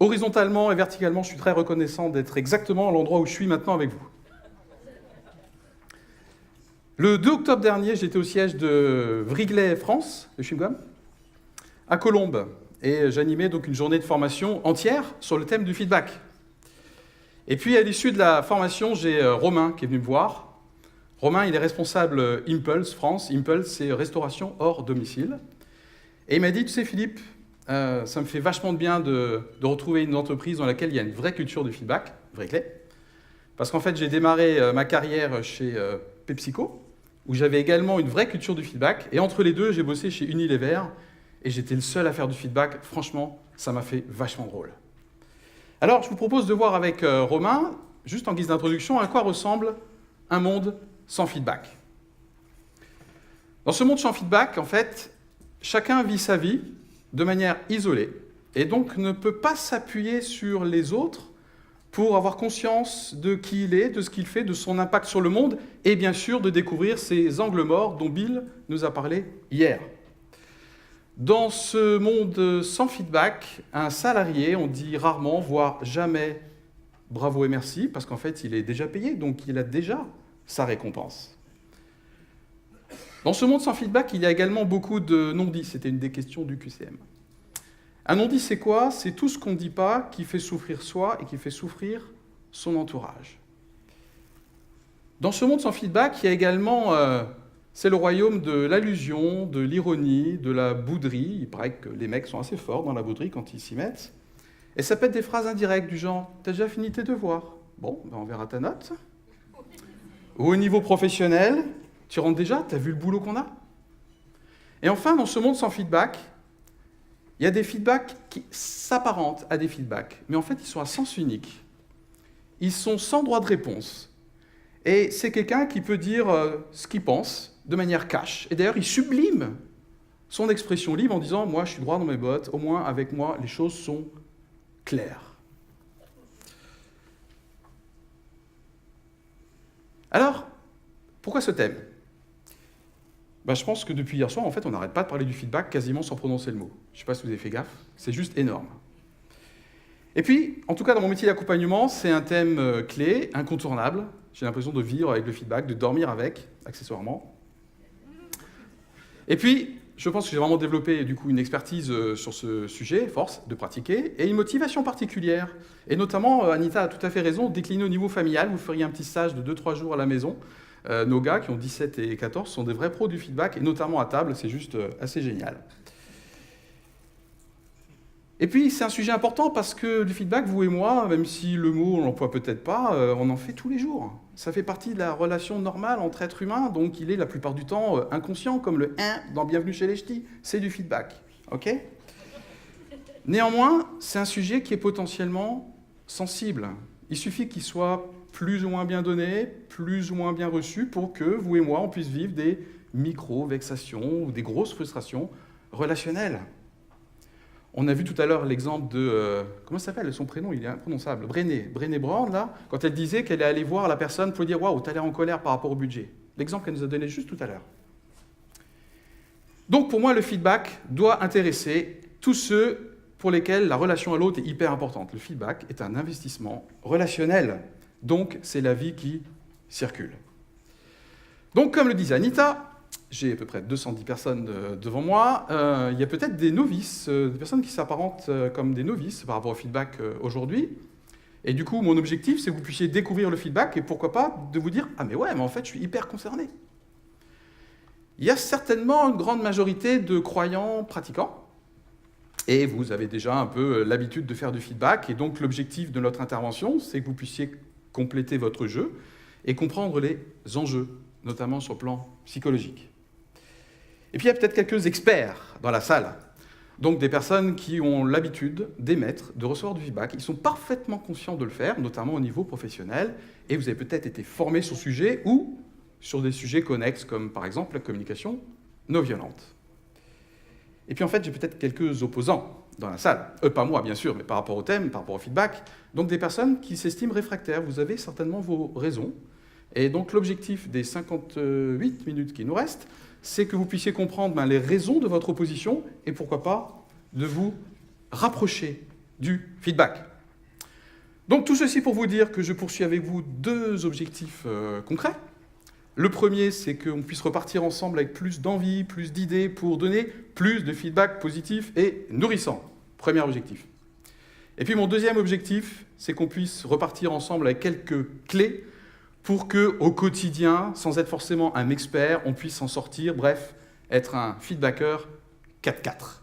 Horizontalement et verticalement, je suis très reconnaissant d'être exactement à l'endroit où je suis maintenant avec vous. Le 2 octobre dernier, j'étais au siège de Wrigley France, de chewing-gum, à Colombes, et j'animais donc une journée de formation entière sur le thème du feedback. Et puis, à l'issue de la formation, j'ai Romain qui est venu me voir. Romain, il est responsable Impulse France. Impulse, c'est restauration hors domicile. Et il m'a dit, tu sais Philippe, ça me fait vachement de bien de retrouver une entreprise dans laquelle il y a une vraie culture du feedback, Wrigley. Parce qu'en fait, j'ai démarré ma carrière chez PepsiCo, où j'avais également une vraie culture du feedback. Et entre les deux, j'ai bossé chez Unilever, et j'étais le seul à faire du feedback. Franchement, ça m'a fait vachement drôle. Alors, je vous propose de voir avec Romain, juste en guise d'introduction, à quoi ressemble un monde sans feedback. Dans ce monde sans feedback, en fait, chacun vit sa vie de manière isolée, et donc ne peut pas s'appuyer sur les autres pour avoir conscience de qui il est, de ce qu'il fait, de son impact sur le monde, et bien sûr de découvrir ces angles morts dont Bill nous a parlé hier. Dans ce monde sans feedback, un salarié, on dit rarement, voire jamais bravo et merci, parce qu'en fait, il est déjà payé, donc il a déjà sa récompense. Dans ce monde sans feedback, il y a également beaucoup de non-dits. C'était une des questions du QCM. Un non-dit, c'est quoi? C'est tout ce qu'on ne dit pas qui fait souffrir soi et qui fait souffrir son entourage. Dans ce monde sans feedback, il y a également... c'est le royaume de l'allusion, de l'ironie, de la bouderie. Il paraît que les mecs sont assez forts dans la bouderie quand ils s'y mettent. Et ça peut être des phrases indirectes du genre « T'as déjà fini tes devoirs ?» Bon, ben on verra ta note. Ou au niveau professionnel, tu rentres déjà, t'as vu le boulot qu'on a? Et enfin, dans ce monde sans feedback, il y a des feedbacks qui s'apparentent à des feedbacks, mais en fait, ils sont à sens unique. Ils sont sans droit de réponse. Et c'est quelqu'un qui peut dire ce qu'il pense de manière cash. Et d'ailleurs, il sublime son expression libre en disant « Moi, je suis droit dans mes bottes, au moins avec moi, les choses sont claires. » Alors, pourquoi ce thème? Je pense que depuis hier soir, en fait, on n'arrête pas de parler du feedback quasiment sans prononcer le mot. Je ne sais pas si vous avez fait gaffe, c'est juste énorme. Et puis, en tout cas, dans mon métier d'accompagnement, c'est un thème clé, incontournable. J'ai l'impression de vivre avec le feedback, de dormir avec, accessoirement. Et puis, je pense que j'ai vraiment développé du coup une expertise sur ce sujet, force de pratiquer, et une motivation particulière. Et notamment, Anita a tout à fait raison, décliner au niveau familial, vous feriez un petit stage de 2-3 jours à la maison. Nos gars qui ont 17 et 14 sont des vrais pros du feedback, et notamment à table, c'est juste assez génial. Et puis, c'est un sujet important parce que le feedback, vous et moi, même si le mot, on l'emploie peut-être pas, on en fait tous les jours. Ça fait partie de la relation normale entre êtres humains, donc il est la plupart du temps inconscient, comme le « hein » dans « Bienvenue chez les ch'tis », c'est du feedback. Ok ? Néanmoins, c'est un sujet qui est potentiellement sensible. Il suffit qu'il soit plus ou moins bien donné, plus ou moins bien reçu, pour que vous et moi, on puisse vivre des micro-vexations ou des grosses frustrations relationnelles. On a vu tout à l'heure l'exemple de... comment ça s'appelle? Son prénom, il est imprononçable. Brené Brown, là, quand elle disait qu'elle est allée voir la personne pour lui dire « Waouh, t'as l'air en colère par rapport au budget ». L'exemple qu'elle nous a donné juste tout à l'heure. Donc, pour moi, le feedback doit intéresser tous ceux pour lesquels la relation à l'autre est hyper importante. Le feedback est un investissement relationnel. Donc, c'est la vie qui circule. Donc, comme le disait Anita, j'ai à peu près 210 personnes devant moi. Il y a peut-être des novices, des personnes qui s'apparentent comme des novices par rapport au feedback aujourd'hui. Et du coup, mon objectif, c'est que vous puissiez découvrir le feedback et pourquoi pas de vous dire « Ah mais ouais, mais en fait, je suis hyper concerné ». Il y a certainement une grande majorité de croyants pratiquants. Et vous avez déjà un peu l'habitude de faire du feedback. Et donc, l'objectif de notre intervention, c'est que vous puissiez compléter votre jeu et comprendre les enjeux, notamment sur le plan psychologique. Et puis, il y a peut-être quelques experts dans la salle. Donc, des personnes qui ont l'habitude d'émettre, de recevoir du feedback. Ils sont parfaitement conscients de le faire, notamment au niveau professionnel. Et vous avez peut-être été formés sur ce sujet ou sur des sujets connexes, comme par exemple la communication non violente. Et puis, en fait, j'ai peut-être quelques opposants dans la salle. Pas moi, bien sûr, mais par rapport au thème, par rapport au feedback. Donc, des personnes qui s'estiment réfractaires. Vous avez certainement vos raisons. Et donc, l'objectif des 58 minutes qui nous restent, c'est que vous puissiez comprendre les raisons de votre opposition et pourquoi pas de vous rapprocher du feedback. Donc tout ceci pour vous dire que je poursuis avec vous deux objectifs concrets. Le premier, c'est qu'on puisse repartir ensemble avec plus d'envie, plus d'idées pour donner plus de feedback positif et nourrissant. Premier objectif. Et puis mon deuxième objectif, c'est qu'on puisse repartir ensemble avec quelques clés pour qu'au quotidien, sans être forcément un expert, on puisse s'en sortir, bref, être un feedbacker 4-4.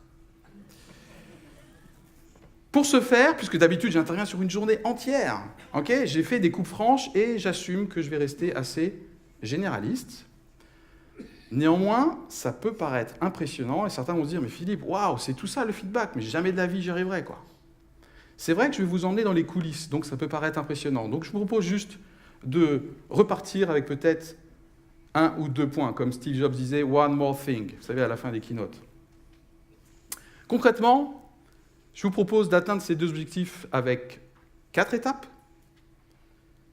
Pour ce faire, puisque d'habitude j'interviens sur une journée entière, okay, j'ai fait des coupes franches et j'assume que je vais rester assez généraliste. Néanmoins, ça peut paraître impressionnant et certains vont se dire « Mais Philippe, waouh, c'est tout ça le feedback, mais jamais de la vie j'y arriverai. » C'est vrai que je vais vous emmener dans les coulisses, donc ça peut paraître impressionnant. Donc je vous propose juste de repartir avec peut-être un ou deux points, comme Steve Jobs disait « One more thing », vous savez, à la fin des keynotes. Concrètement, je vous propose d'atteindre ces deux objectifs avec 4 étapes.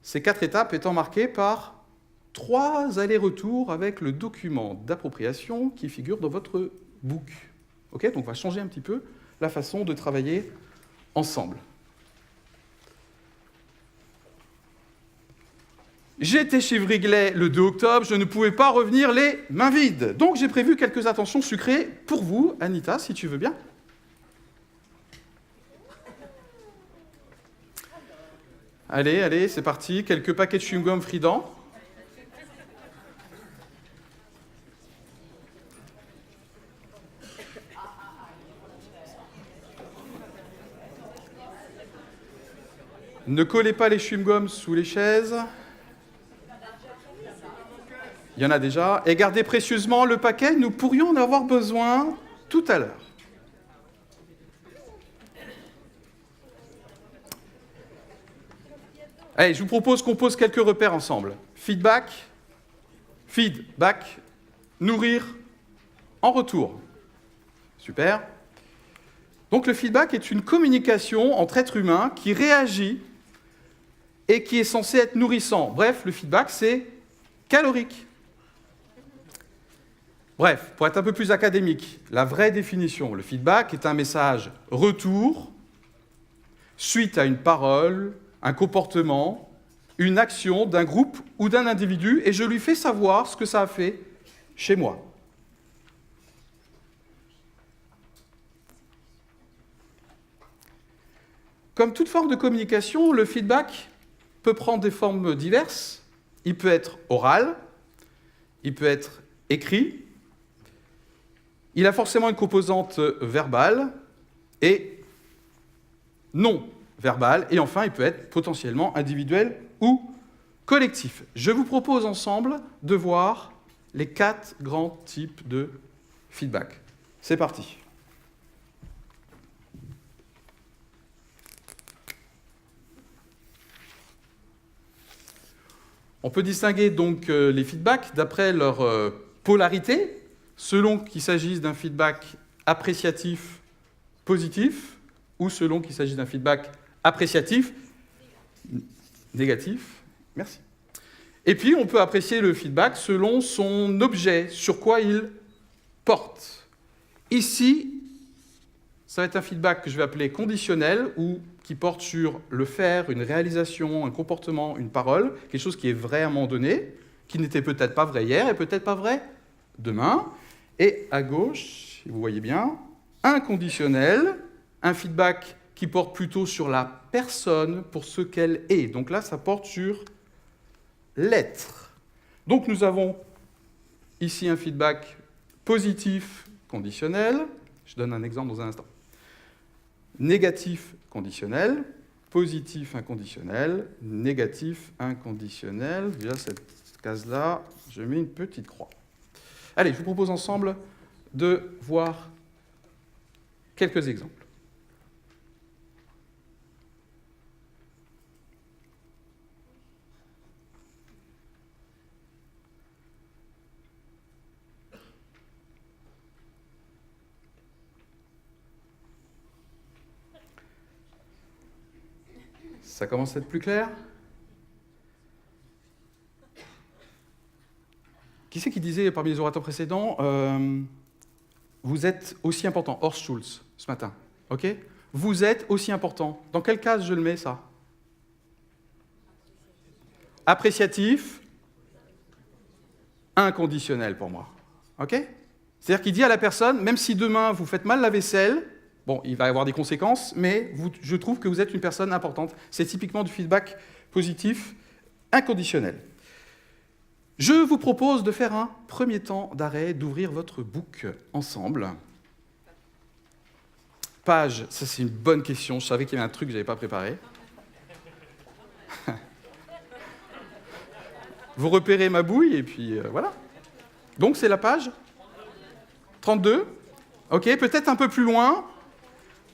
Ces 4 étapes étant marquées par 3 allers-retours avec le document d'appropriation qui figure dans votre book. Okay, donc on va changer un petit peu la façon de travailler ensemble. J'étais chez Wrigley le 2 octobre, je ne pouvais pas revenir les mains vides. Donc j'ai prévu quelques attentions sucrées pour vous, Anita, si tu veux bien. Allez, allez, c'est parti. Quelques paquets de chewing-gum Frident. Ne collez pas les chewing-gums sous les chaises. Il y en a déjà. Et gardez précieusement le paquet, nous pourrions en avoir besoin tout à l'heure. Allez, je vous propose qu'on pose quelques repères ensemble. Feedback, nourrir, en retour. Super. Donc le feedback est une communication entre êtres humains qui réagit et qui est censé être nourrissant. Bref, le feedback, c'est calorique. Bref, pour être un peu plus académique, la vraie définition, le feedback est un message retour suite à une parole, un comportement, une action d'un groupe ou d'un individu, et je lui fais savoir ce que ça a fait chez moi. Comme toute forme de communication, le feedback peut prendre des formes diverses. Il peut être oral, il peut être écrit, il a forcément une composante verbale et non verbale, et enfin, il peut être potentiellement individuel ou collectif. Je vous propose ensemble de voir les 4 grands types de feedback. C'est parti. On peut distinguer donc les feedbacks d'après leur polarité, selon qu'il s'agisse d'un feedback appréciatif positif ou selon qu'il s'agisse d'un feedback appréciatif négatif. Merci. Et puis, on peut apprécier le feedback selon son objet, sur quoi il porte. Ici, ça va être un feedback que je vais appeler conditionnel ou qui porte sur le faire, une réalisation, un comportement, une parole, quelque chose qui est vrai à un moment donné, qui n'était peut-être pas vrai hier et peut-être pas vrai demain. Et à gauche, si vous voyez bien, inconditionnel, un feedback qui porte plutôt sur la personne pour ce qu'elle est. Donc là, ça porte sur l'être. Donc nous avons ici un feedback positif conditionnel. Je donne un exemple dans un instant. Négatif conditionnel, positif inconditionnel, négatif inconditionnel. Déjà, cette case-là, je mets une petite croix. Allez, je vous propose ensemble de voir quelques exemples. Ça commence à être plus clair? Qui c'est qui disait parmi les orateurs précédents vous êtes aussi important, Horst Schulze, ce matin, ok? vous êtes aussi important. Dans quelle case je le mets, ça? Appréciatif, inconditionnel pour moi. OK? C'est-à-dire qu'il dit à la personne, même si demain vous faites mal la vaisselle, bon, il va y avoir des conséquences, mais je trouve que vous êtes une personne importante. C'est typiquement du feedback positif inconditionnel. Je vous propose de faire un premier temps d'arrêt, d'ouvrir votre book ensemble. Page, ça c'est une bonne question, je savais qu'il y avait un truc que je n'avais pas préparé. Vous repérez ma bouille, et puis voilà. Donc c'est la page 32. OK, peut-être un peu plus loin.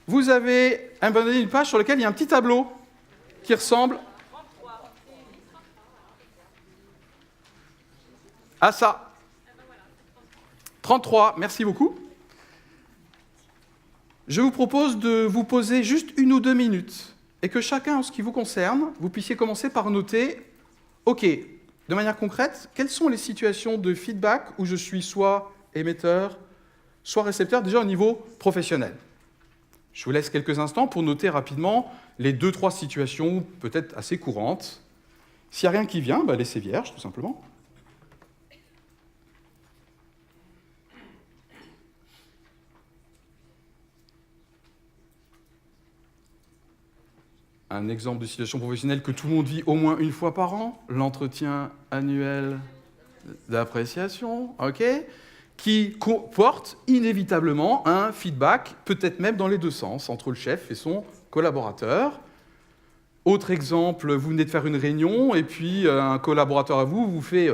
Vous avez abandonné une page sur laquelle il y a un petit tableau qui ressemble à ça. 33, merci beaucoup. Je vous propose de vous poser juste 1 ou 2 minutes et que chacun, en ce qui vous concerne, vous puissiez commencer par noter, OK, de manière concrète, quelles sont les situations de feedback où je suis soit émetteur, soit récepteur, déjà au niveau professionnel. Je vous laisse quelques instants pour noter rapidement les 2-3 situations peut-être assez courantes. S'il n'y a rien qui vient, laissez vierge, tout simplement. Un exemple de situation professionnelle que tout le monde vit au moins une fois par an, l'entretien annuel d'appréciation, OK, qui comporte inévitablement un feedback, peut-être même dans les deux sens, entre le chef et son collaborateur. Autre exemple, vous venez de faire une réunion et puis un collaborateur à vous vous fait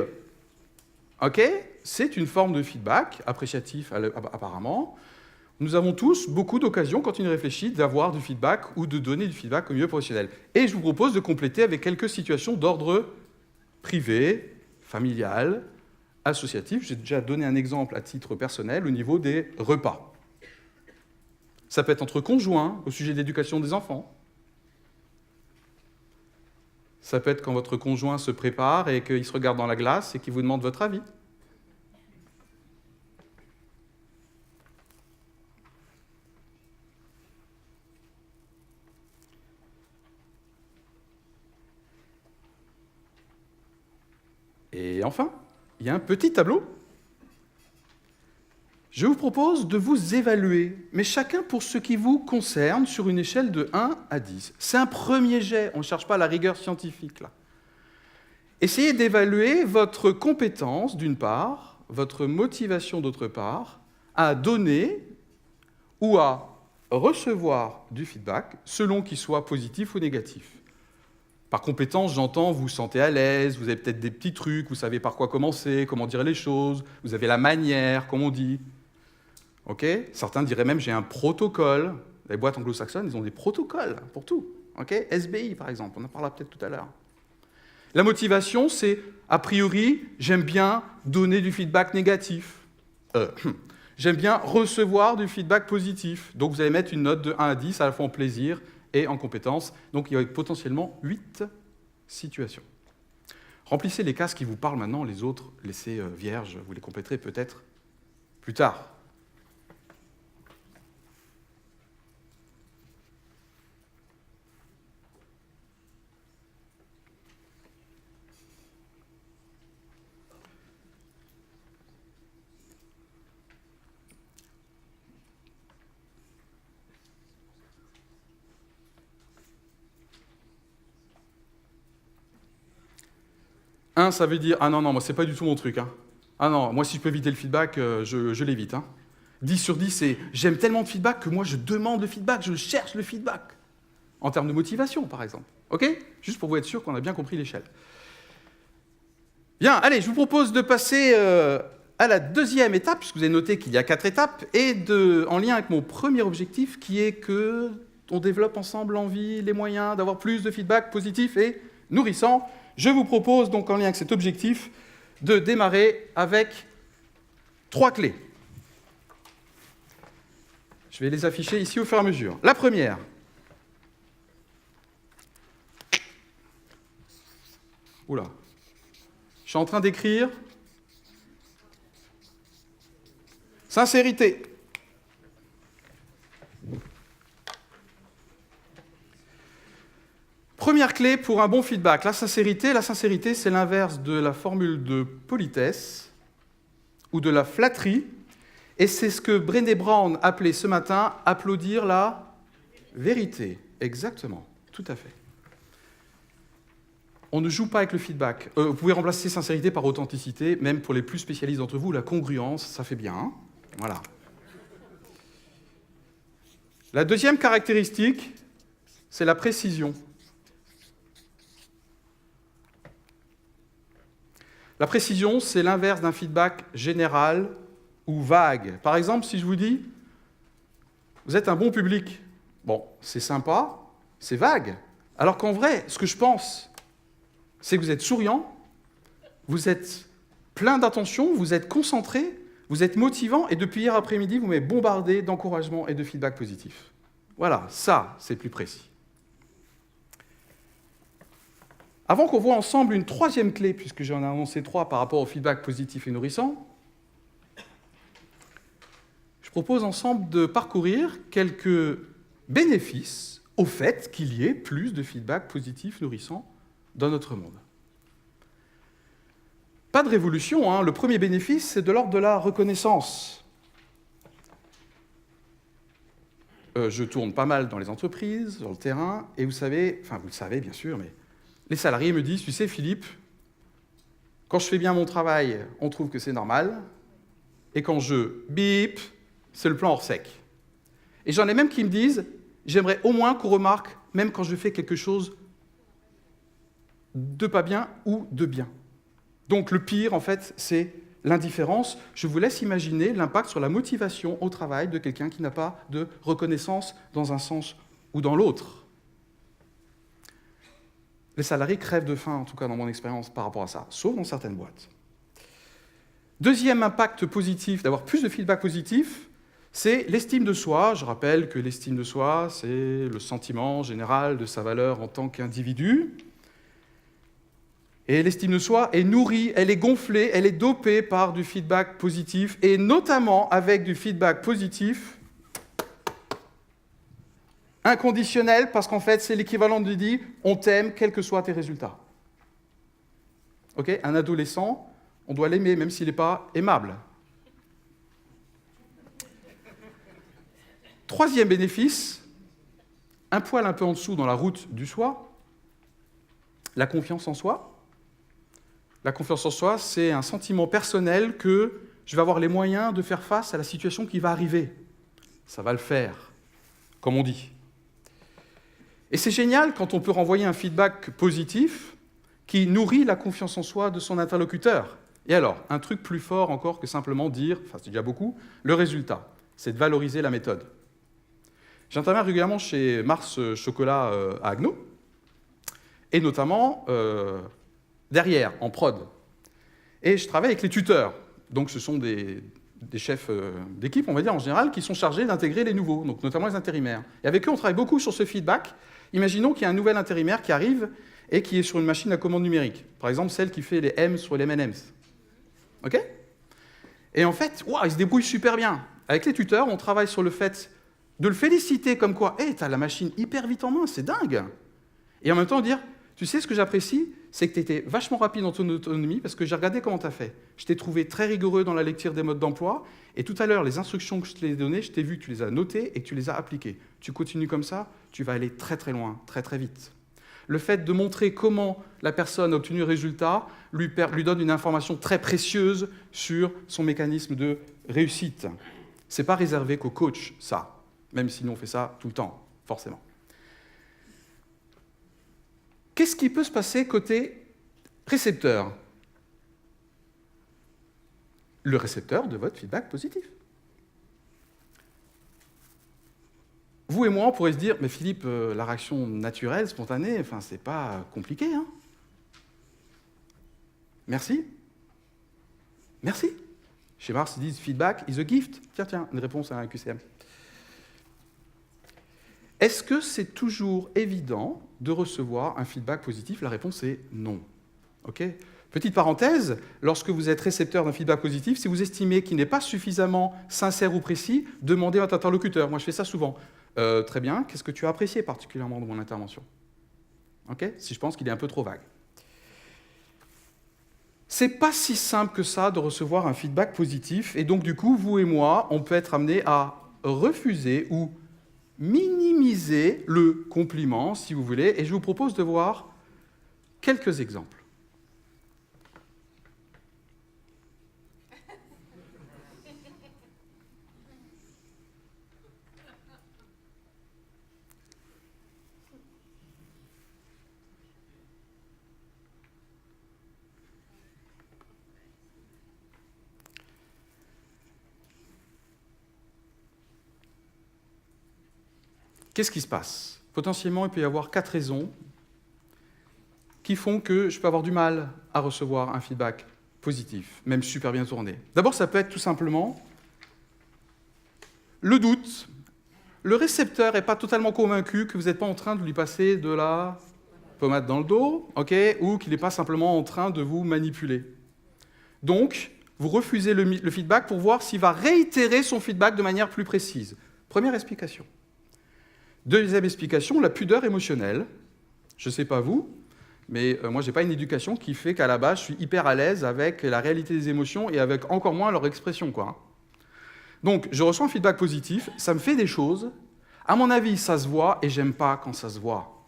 OK, c'est une forme de feedback, appréciatif apparemment. Nous avons tous beaucoup d'occasions, quand on y réfléchit, d'avoir du feedback ou de donner du feedback au milieu professionnel. Et je vous propose de compléter avec quelques situations d'ordre privé, familial, associatif. J'ai déjà donné un exemple à titre personnel au niveau des repas. Ça peut être entre conjoints, au sujet de l'éducation des enfants. Ça peut être quand votre conjoint se prépare et qu'il se regarde dans la glace et qu'il vous demande votre avis. Et enfin, il y a un petit tableau. Je vous propose de vous évaluer, mais chacun pour ce qui vous concerne, sur une échelle de 1 à 10. C'est un premier jet, on ne cherche pas la rigueur scientifique, là. Essayez d'évaluer votre compétence, d'une part, votre motivation, d'autre part, à donner ou à recevoir du feedback, selon qu'il soit positif ou négatif. Par compétence, j'entends, vous vous sentez à l'aise, vous avez peut-être des petits trucs, vous savez par quoi commencer, comment dire les choses, vous avez la manière, comme on dit. OK ? Certains diraient même, j'ai un protocole. Les boîtes anglo-saxonnes, ils ont des protocoles pour tout. OK ? SBI, par exemple, on en parlera peut-être tout à l'heure. La motivation, c'est, a priori, j'aime bien donner du feedback négatif. J'aime bien recevoir du feedback positif. Donc, vous allez mettre une note de 1 à 10, à la fois en plaisir et en compétences. Donc, il y a potentiellement 8 situations. Remplissez les cases qui vous parlent maintenant, les autres, laissez vierges, vous les compléterez peut-être plus tard. Un, ça veut dire « Ah non, moi, c'est pas du tout mon truc. Hein. Ah non, moi, si je peux éviter le feedback, je l'évite. Hein. » 10 sur 10, c'est « J'aime tellement de feedback que moi, je demande le feedback, je cherche le feedback. » En termes de motivation, par exemple. OK ? Juste pour vous être sûr qu'on a bien compris l'échelle. Bien, allez, je vous propose de passer à la deuxième étape, puisque vous avez noté qu'il y a 4 étapes, et en lien avec mon premier objectif, qui est qu'on développe ensemble l'envie, les moyens d'avoir plus de feedback positif et nourrissant. Je vous propose donc, en lien avec cet objectif, de démarrer avec 3 clés. Je vais les afficher ici au fur et à mesure. La première. Oula. Je suis en train d'écrire. Sincérité. clé pour un bon feedback, la sincérité, c'est l'inverse de la formule de politesse ou de la flatterie, et c'est ce que Brené Brown appelait ce matin « applaudir la vérité ». Exactement, tout à fait. On ne joue pas avec le feedback. Vous pouvez remplacer sincérité par authenticité, même pour les plus spécialistes d'entre vous, la congruence, ça fait bien. Hein, voilà. La deuxième caractéristique, c'est la précision. La précision, c'est l'inverse d'un feedback général ou vague. Par exemple, si je vous dis « vous êtes un bon public », bon, c'est sympa, c'est vague. Alors qu'en vrai, ce que je pense, c'est que vous êtes souriant, vous êtes plein d'attention, vous êtes concentré, vous êtes motivant, et depuis hier après-midi, vous m'avez bombardé d'encouragement et de feedback positif. Voilà, ça, c'est plus précis. Avant qu'on voit ensemble une troisième clé, puisque j'en ai annoncé 3 par rapport au feedback positif et nourrissant, je propose ensemble de parcourir quelques bénéfices au fait qu'il y ait plus de feedback positif nourrissant dans notre monde. Pas de révolution, hein. Le premier bénéfice, c'est de l'ordre de la reconnaissance. Je tourne pas mal dans les entreprises, sur le terrain, et vous savez, enfin vous le savez bien sûr, mais les salariés me disent, tu sais Philippe, quand je fais bien mon travail, on trouve que c'est normal, et quand je bip, c'est le plan hors sec. Et j'en ai même qui me disent, j'aimerais au moins qu'on remarque, même quand je fais quelque chose de pas bien ou de bien. Donc le pire, en fait, c'est l'indifférence. Je vous laisse imaginer l'impact sur la motivation au travail de quelqu'un qui n'a pas de reconnaissance dans un sens ou dans l'autre. Les salariés crèvent de faim, en tout cas dans mon expérience par rapport à ça, sauf dans certaines boîtes. Deuxième impact positif, d'avoir plus de feedback positif, c'est l'estime de soi. Je rappelle que l'estime de soi, c'est le sentiment général de sa valeur en tant qu'individu. Et l'estime de soi est nourrie, elle est gonflée, elle est dopée par du feedback positif, et notamment avec du feedback positif inconditionnel, parce qu'en fait, c'est l'équivalent de dire « on t'aime, quels que soient tes résultats ». Okay ? Un adolescent, on doit l'aimer, même s'il n'est pas aimable. Troisième bénéfice, un poil un peu en dessous dans la route du soi, la confiance en soi. La confiance en soi, c'est un sentiment personnel que je vais avoir les moyens de faire face à la situation qui va arriver. Ça va le faire, comme on dit. Et c'est génial quand on peut renvoyer un feedback positif qui nourrit la confiance en soi de son interlocuteur. Et alors, un truc plus fort encore que simplement dire, enfin c'est déjà beaucoup, le résultat, c'est de valoriser la méthode. J'interviens régulièrement chez Mars Chocolat à Agno, et notamment derrière, en prod. Et je travaille avec les tuteurs. Donc ce sont des chefs d'équipe, on va dire en général, qui sont chargés d'intégrer les nouveaux, donc notamment les intérimaires. Et avec eux, on travaille beaucoup sur ce feedback. Imaginons qu'il y a un nouvel intérimaire qui arrive et qui est sur une machine à commande numérique. Par exemple, celle qui fait les M sur les M&M's. OK ? Et en fait, il se débrouille super bien. Avec les tuteurs, on travaille sur le fait de le féliciter comme quoi « Hey, t'as la machine hyper vite en main, c'est dingue !» Et en même temps dire « Tu sais, ce que j'apprécie, c'est que tu étais vachement rapide dans ton autonomie parce que j'ai regardé comment tu as fait. Je t'ai trouvé très rigoureux dans la lecture des modes d'emploi et tout à l'heure, les instructions que je t'ai données, je t'ai vu que tu les as notées et que tu les as appliquées. Tu continues comme ça, tu vas aller très très loin, très très vite. » Le fait de montrer comment la personne a obtenu le résultat lui donne une information très précieuse sur son mécanisme de réussite. Ce n'est pas réservé qu'au coach, ça, même si nous on fait ça tout le temps, forcément. Qu'est-ce qui peut se passer côté récepteur ? Le récepteur de votre feedback positif. Vous et moi, on pourrait se dire, mais Philippe, la réaction naturelle, spontanée, enfin, c'est pas compliqué, hein ? Merci. Merci. Chez Mars, ils disent feedback is a gift. Tiens, une réponse à un QCM. Est-ce que c'est toujours évident de recevoir un feedback positif ? La réponse est non. Okay ? Petite parenthèse, lorsque vous êtes récepteur d'un feedback positif, si vous estimez qu'il n'est pas suffisamment sincère ou précis, demandez à votre interlocuteur. Moi, je fais ça souvent. Très bien, qu'est-ce que tu as apprécié particulièrement de mon intervention ? Okay, si je pense qu'il est un peu trop vague. C'est pas si simple que ça de recevoir un feedback positif, et donc du coup, vous et moi, on peut être amenés à refuser ou minimiser le compliment, si vous voulez, et je vous propose de voir quelques exemples. Qu'est-ce qui se passe? Potentiellement, il peut y avoir 4 raisons qui font que je peux avoir du mal à recevoir un feedback positif, même super bien tourné. D'abord, ça peut être tout simplement le doute. Le récepteur n'est pas totalement convaincu que vous n'êtes pas en train de lui passer de la pommade dans le dos, okay, ou qu'il n'est pas simplement en train de vous manipuler. Donc, vous refusez le feedback pour voir s'il va réitérer son feedback de manière plus précise. Première explication. Deuxième explication, la pudeur émotionnelle. Je ne sais pas vous, mais moi, je n'ai pas une éducation qui fait qu'à la base, je suis hyper à l'aise avec la réalité des émotions et avec encore moins leur expression, quoi. Donc, je reçois un feedback positif, ça me fait des choses. À mon avis, ça se voit et j'aime pas quand ça se voit.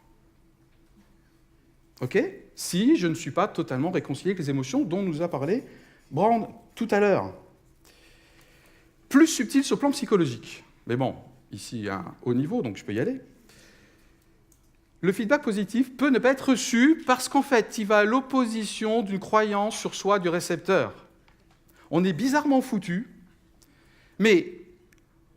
OK? Si je ne suis pas totalement réconcilié avec les émotions dont nous a parlé Brand tout à l'heure. Plus subtil sur le plan psychologique. Mais bon, ici, il y a un haut niveau, donc je peux y aller. Le feedback positif peut ne pas être reçu parce qu'en fait, il va à l'opposition d'une croyance sur soi du récepteur. On est bizarrement foutu, mais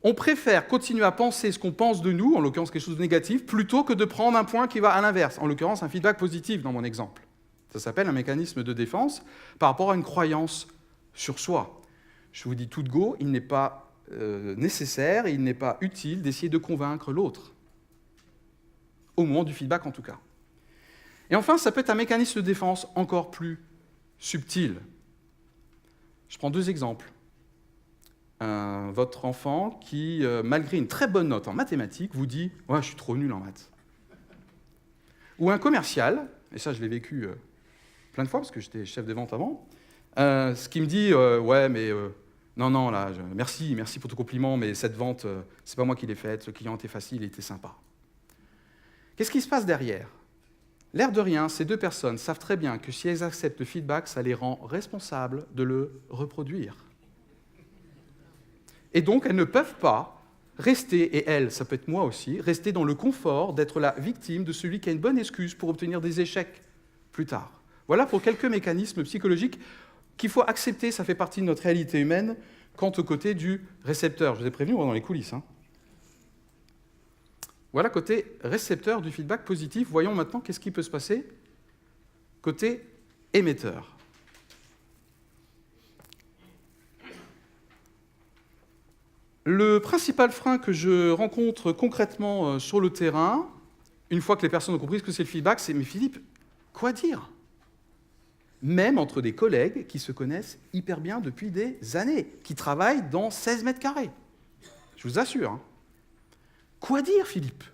on préfère continuer à penser ce qu'on pense de nous, en l'occurrence quelque chose de négatif, plutôt que de prendre un point qui va à l'inverse, en l'occurrence un feedback positif dans mon exemple. Ça s'appelle un mécanisme de défense par rapport à une croyance sur soi. Je vous dis tout de go, il n'est pas nécessaire, il n'est pas utile d'essayer de convaincre l'autre. Au moment du feedback, en tout cas. Et enfin, ça peut être un mécanisme de défense encore plus subtil. Je prends 2 exemples. Votre enfant qui, malgré une très bonne note en mathématiques, vous dit « Ouais, je suis trop nul en maths ». Ou un commercial, et ça je l'ai vécu plein de fois parce que j'étais chef des ventes avant, ce qui me dit « Ouais, mais non, là, merci pour ton compliment, mais cette vente, c'est pas moi qui l'ai faite, le client était facile, il était sympa ». Qu'est-ce qui se passe derrière? L'air de rien, ces 2 personnes savent très bien que si elles acceptent le feedback, ça les rend responsables de le reproduire. Et donc, elles ne peuvent pas rester, et elles, ça peut être moi aussi, rester dans le confort d'être la victime de celui qui a une bonne excuse pour obtenir des échecs plus tard. Voilà pour quelques mécanismes psychologiques qu'il faut accepter, ça fait partie de notre réalité humaine, quant au côté du récepteur. Je vous ai prévenu, on va dans les coulisses. Voilà côté récepteur du feedback positif. Voyons maintenant qu'est-ce qui peut se passer côté émetteur. Le principal frein que je rencontre concrètement sur le terrain, une fois que les personnes ont compris ce que c'est le feedback, c'est « Mais Philippe, quoi dire ?» Même entre des collègues qui se connaissent hyper bien depuis des années, qui travaillent dans 16 mètres carrés. Je vous assure. Quoi dire, Philippe?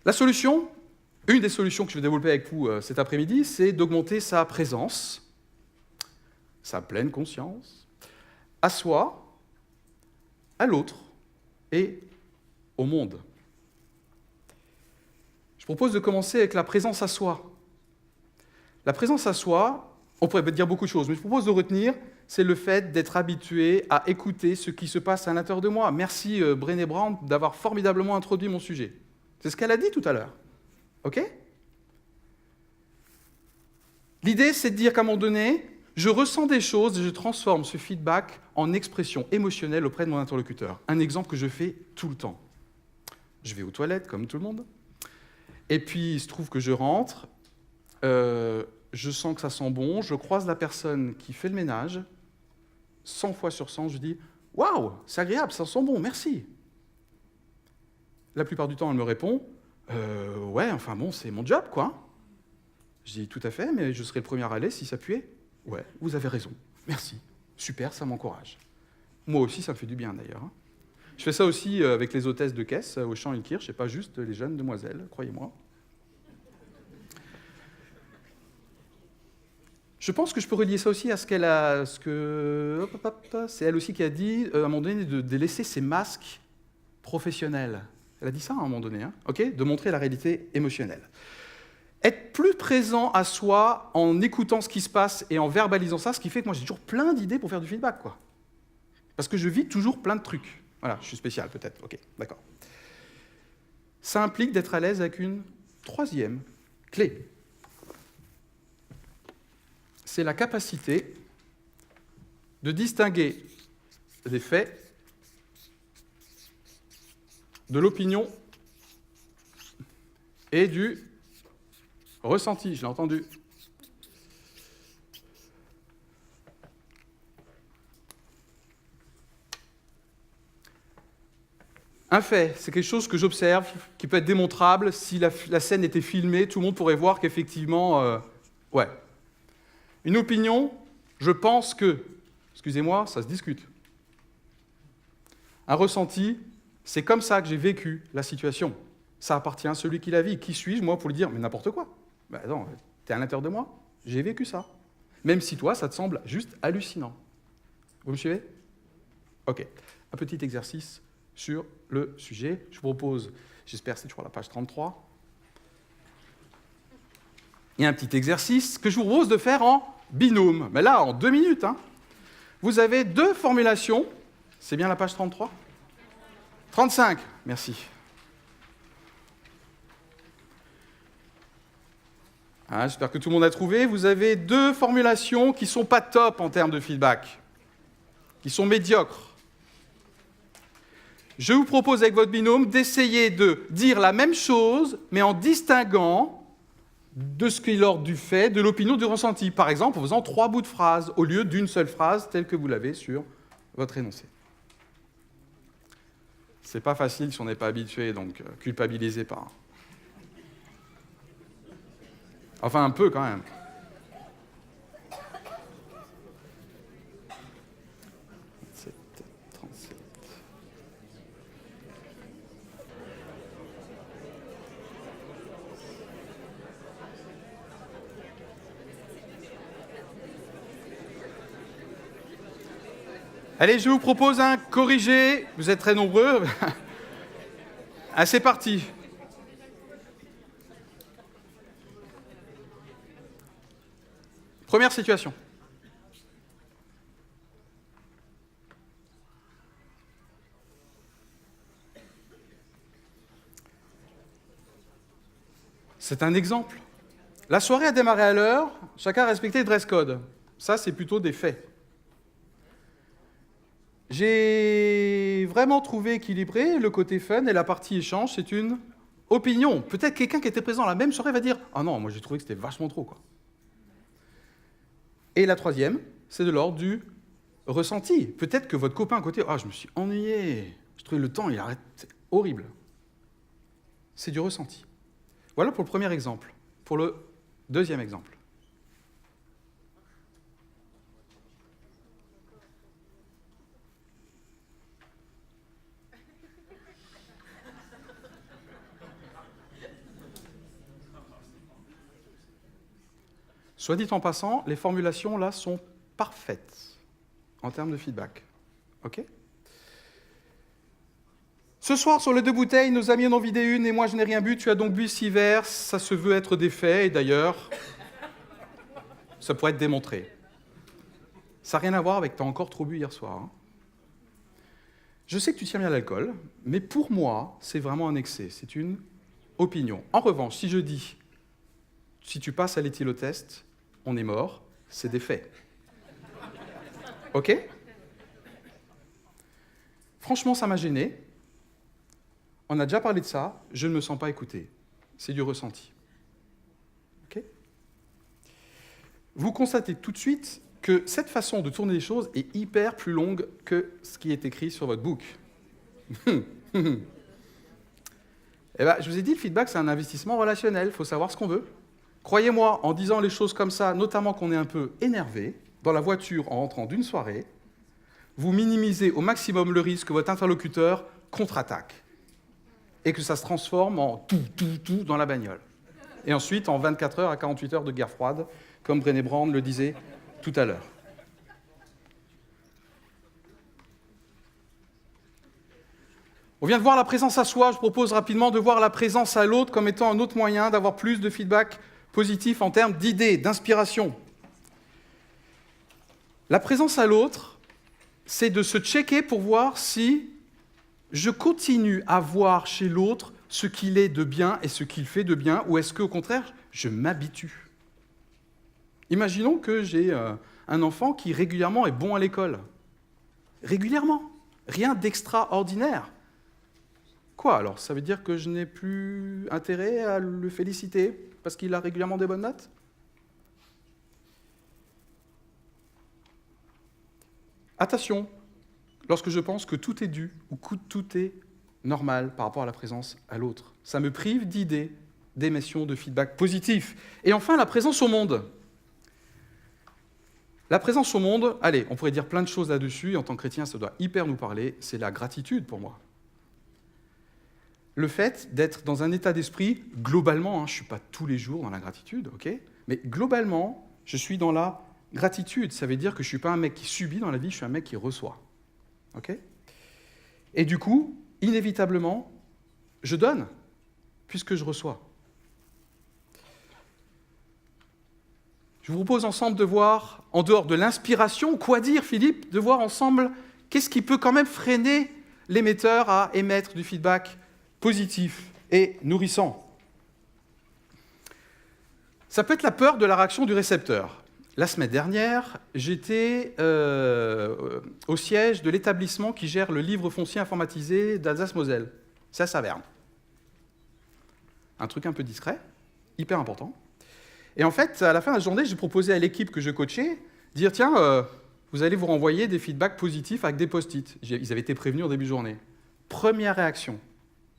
La solution, une des solutions que je vais développer avec vous cet après-midi, c'est d'augmenter sa présence, sa pleine conscience, à soi, à l'autre et au monde. Je propose de commencer avec la présence à soi. La présence à soi, on pourrait dire beaucoup de choses, mais je propose de retenir, c'est le fait d'être habitué à écouter ce qui se passe à l'intérieur de moi. Merci Brené Brown d'avoir formidablement introduit mon sujet. C'est ce qu'elle a dit tout à l'heure. OK? L'idée, c'est de dire qu'à un moment donné, je ressens des choses et je transforme ce feedback en expression émotionnelle auprès de mon interlocuteur. Un exemple que je fais tout le temps. Je vais aux toilettes, comme tout le monde, et puis il se trouve que je rentre, je sens que ça sent bon, je croise la personne qui fait le ménage, 100 fois sur 100, je dis « Waouh, c'est agréable, ça sent bon, merci ». La plupart du temps, elle me répond « Ouais, enfin bon, c'est mon job, quoi ». Je dis « Tout à fait, mais je serai le premier à aller si ça puait ». « Ouais, vous avez raison, merci, super, ça m'encourage ». Moi aussi, ça me fait du bien d'ailleurs. Je fais ça aussi avec les hôtesses de caisse au Champ et Kirsch, et pas juste les jeunes demoiselles, croyez-moi. Je pense que je peux relier ça aussi à c'est elle aussi qui a dit, à un moment donné, de laisser ses masques professionnels. Elle a dit ça à un moment donné, hein, ok, de montrer la réalité émotionnelle. Être plus présent à soi en écoutant ce qui se passe et en verbalisant ça, ce qui fait que moi j'ai toujours plein d'idées pour faire du feedback, quoi. Parce que je vis toujours plein de trucs. Voilà, je suis spécial peut-être, ok, d'accord. Ça implique d'être à l'aise avec une troisième clé. C'est la capacité de distinguer les faits de l'opinion et du ressenti, je l'ai entendu. Un fait, c'est quelque chose que j'observe, qui peut être démontrable. Si la scène était filmée, tout le monde pourrait voir qu'effectivement, ouais. Une opinion, je pense que, excusez-moi, ça se discute. Un ressenti, c'est comme ça que j'ai vécu la situation. Ça appartient à celui qui la vit. Qui suis-je, moi, pour lui dire, mais n'importe quoi? Ben non, t'es à l'intérieur de moi, j'ai vécu ça. Même si toi, ça te semble juste hallucinant. Vous me suivez? Ok. Un petit exercice sur le sujet. Je vous propose, j'espère que c'est toujours la page 33. Il y a un petit exercice que je vous propose de faire en binôme. Mais là, en 2 minutes. Hein. Vous avez 2 formulations. C'est bien la page 33? 35, merci. Ah, j'espère que tout le monde a trouvé. Vous avez 2 formulations qui ne sont pas top en termes de feedback, qui sont médiocres. Je vous propose avec votre binôme d'essayer de dire la même chose, mais en distinguant de ce qui est l'ordre du fait, de l'opinion, du ressenti. Par exemple, en faisant 3 bouts de phrase, au lieu d'une seule phrase, telle que vous l'avez sur votre énoncé. C'est pas facile si on n'est pas habitué, donc culpabilisez pas. Enfin, un peu quand même. Allez, je vous propose un corrigé. Vous êtes très nombreux. Ah, c'est parti. Première situation. C'est un exemple. La soirée a démarré à l'heure, chacun a respecté le dress code. Ça, c'est plutôt des faits. J'ai vraiment trouvé équilibré le côté fun et la partie échange, c'est une opinion. Peut-être quelqu'un qui était présent à la même soirée va dire « Ah non, moi j'ai trouvé que c'était vachement trop. » quoi. Et la troisième, c'est de l'ordre du ressenti. Peut-être que votre copain à côté « Ah, je me suis ennuyé, je trouvais le temps, il arrête, c'est horrible. » C'est du ressenti. Voilà pour le premier exemple. Pour le deuxième exemple. Soit dit en passant, les formulations là sont parfaites en termes de feedback. Ok ? Ce soir, sur les 2 bouteilles, nos amis en ont vidé une et moi je n'ai rien bu, tu as donc bu 6 verres, ça se veut être des faits et d'ailleurs, ça pourrait être démontré. Ça n'a rien à voir avec « t'as encore trop bu hier soir hein. ». Je sais que tu tiens bien l'alcool, mais pour moi, c'est vraiment un excès, c'est une opinion. En revanche, si je dis « si tu passes à l'éthylotest, on est mort », c'est des faits. Ok ? Franchement, ça m'a gêné. On a déjà parlé de ça, je ne me sens pas écouté. C'est du ressenti. Ok ? Vous constatez tout de suite que cette façon de tourner les choses est hyper plus longue que ce qui est écrit sur votre book. Eh ben, je vous ai dit, le feedback, c'est un investissement relationnel. Il faut savoir ce qu'on veut. Croyez-moi, en disant les choses comme ça, notamment qu'on est un peu énervé, dans la voiture en rentrant d'une soirée, vous minimisez au maximum le risque que votre interlocuteur contre-attaque et que ça se transforme en tout dans la bagnole. Et ensuite, en 24 heures à 48 heures de guerre froide, comme Brené Brown le disait tout à l'heure. On vient de voir la présence à soi, je propose rapidement de voir la présence à l'autre comme étant un autre moyen d'avoir plus de feedback positif en termes d'idées, d'inspiration. La présence à l'autre, c'est de se checker pour voir si je continue à voir chez l'autre ce qu'il est de bien et ce qu'il fait de bien, ou est-ce qu'au contraire, je m'habitue. Imaginons que j'ai un enfant qui régulièrement est bon à l'école. Régulièrement. Rien d'extraordinaire. Quoi alors? Ça veut dire que je n'ai plus intérêt à le féliciter parce qu'il a régulièrement des bonnes notes? Attention, lorsque je pense que tout est dû ou que tout est normal par rapport à la présence à l'autre. Ça me prive d'idées, d'émissions, de feedback positif. Et enfin, la présence au monde. La présence au monde, allez, on pourrait dire plein de choses là-dessus, et en tant que chrétien, ça doit hyper nous parler, c'est la gratitude pour moi. Le fait d'être dans un état d'esprit, globalement, je ne suis pas tous les jours dans la gratitude, ok, mais globalement, je suis dans la gratitude. Ça veut dire que je ne suis pas un mec qui subit dans la vie, je suis un mec qui reçoit. Ok ? Et du coup, inévitablement, je donne, puisque je reçois. Je vous propose ensemble de voir, en dehors de l'inspiration, quoi dire, Philippe, de voir ensemble qu'est-ce qui peut quand même freiner l'émetteur à émettre du feedback positif et nourrissant. Ça peut être la peur de la réaction du récepteur. La semaine dernière, j'étais au siège de l'établissement qui gère le livre foncier informatisé d'Alsace-Moselle. C'est à Saverne. Un truc un peu discret, hyper important. Et en fait, à la fin de la journée, j'ai proposé à l'équipe que je coachais, dire, tiens, vous allez vous renvoyer des feedbacks positifs avec des post-it. Ils avaient été prévenus en début de journée. Première réaction.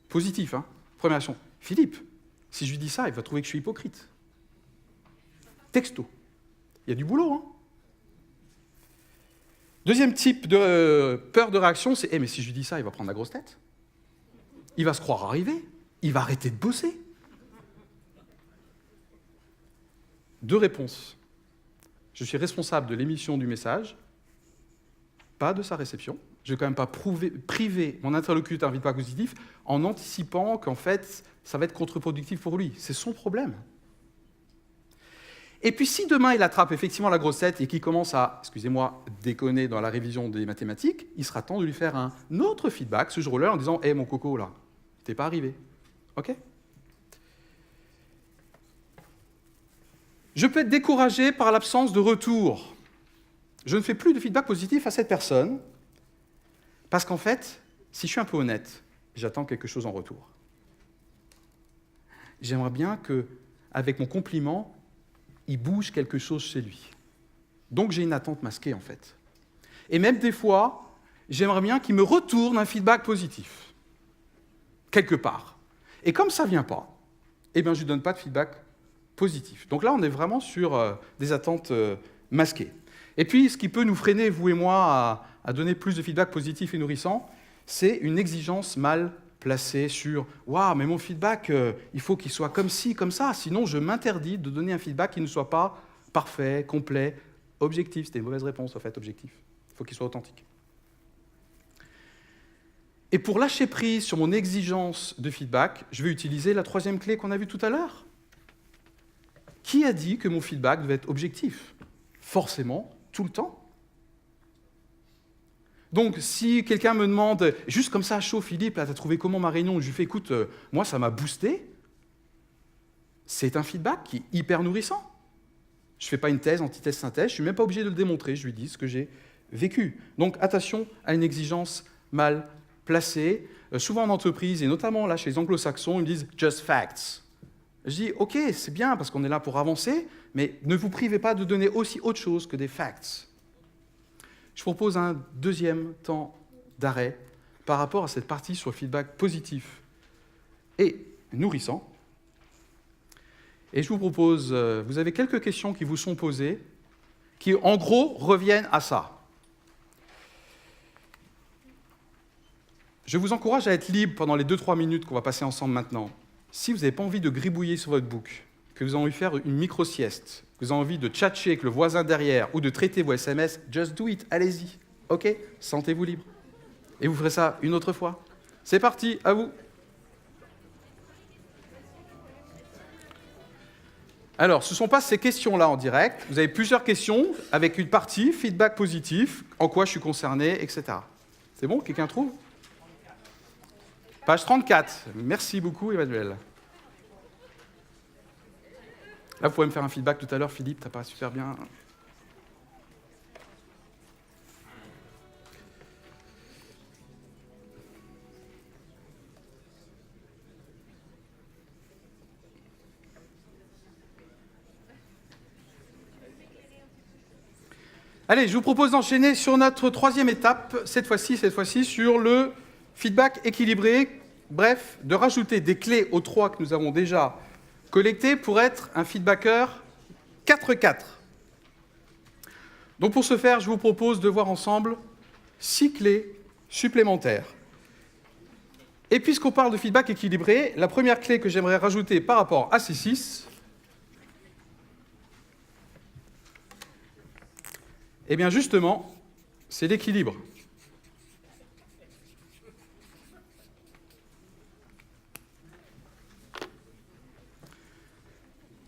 Positif, hein. Première réaction. Philippe, si je lui dis ça, il va trouver que je suis hypocrite. Texto. Il y a du boulot, hein. Deuxième type de peur de réaction, c'est mais si je lui dis ça, il va prendre la grosse tête. Il va se croire arrivé. Il va arrêter de bosser. Deux réponses. Je suis responsable de l'émission du message, pas de sa réception. Je ne vais quand même pas priver mon interlocuteur feedback positif en anticipant qu'en fait, ça va être contre-productif pour lui. C'est son problème. Et puis si demain il attrape effectivement la grosse tête et qu'il commence à, excusez-moi, déconner dans la révision des mathématiques, il sera temps de lui faire un autre feedback ce jour-là en disant « Hé, mon coco, là, t'es pas arrivé. » Ok ? Je peux être découragé par l'absence de retour. Je ne fais plus de feedback positif à cette personne parce qu'en fait, si je suis un peu honnête, j'attends quelque chose en retour. J'aimerais bien qu'avec mon compliment, il bouge quelque chose chez lui. Donc j'ai une attente masquée, en fait. Et même des fois, j'aimerais bien qu'il me retourne un feedback positif, quelque part. Et comme ça ne vient pas, je ne lui donne pas de feedback positif. Donc là, on est vraiment sur des attentes masquées. Et puis, ce qui peut nous freiner, vous et moi, à donner plus de feedback positif et nourrissant, c'est une exigence mal placée sur « Waouh, mais mon feedback, il faut qu'il soit comme ci, comme ça, sinon je m'interdis de donner un feedback qui ne soit pas parfait, complet, objectif. » C'était une mauvaise réponse, en fait, objectif. Il faut qu'il soit authentique. Et pour lâcher prise sur mon exigence de feedback, je vais utiliser la troisième clé qu'on a vue tout à l'heure. Qui a dit que mon feedback devait être objectif? Forcément, tout le temps. Donc, si quelqu'un me demande, juste comme ça à chaud, Philippe, là, t'as trouvé comment ma réunion? Je lui fais, écoute, moi, ça m'a boosté. C'est un feedback qui est hyper nourrissant. Je ne fais pas une thèse, antithèse, synthèse, je ne suis même pas obligé de le démontrer, je lui dis ce que j'ai vécu. Donc, attention à une exigence mal placée. Souvent en entreprise, et notamment là chez les anglo-saxons, ils me disent « just facts ». Je dis « ok, c'est bien, parce qu'on est là pour avancer, mais ne vous privez pas de donner aussi autre chose que des facts ». Je propose un deuxième temps d'arrêt par rapport à cette partie sur le feedback positif et nourrissant. Et je vous propose, vous avez quelques questions qui vous sont posées, qui en gros reviennent à ça. Je vous encourage à être libre pendant les 2-3 minutes qu'on va passer ensemble maintenant. Si vous n'avez pas envie de gribouiller sur votre book, que vous avez envie de faire une micro-sieste, que vous avez envie de tchatcher avec le voisin derrière ou de traiter vos SMS, just do it, allez-y. OK? Sentez-vous libre. Et vous ferez ça une autre fois. C'est parti, à vous. Alors, ce ne sont pas ces questions-là en direct. Vous avez plusieurs questions avec une partie, feedback positif, en quoi je suis concerné, etc. C'est bon? Quelqu'un trouve? Page 34. Merci beaucoup, Emmanuel. Là, vous pouvez me faire un feedback tout à l'heure, Philippe, t'as pas super bien. Allez, je vous propose d'enchaîner sur notre troisième étape, cette fois-ci sur le feedback équilibré. Bref, de rajouter des clés aux 3 que nous avons déjà collectées pour être un feedbacker 4-4. Donc pour ce faire, je vous propose de voir ensemble 6 clés supplémentaires. Et puisqu'on parle de feedback équilibré, la première clé que j'aimerais rajouter par rapport à ces 6, eh bien justement, c'est l'équilibre.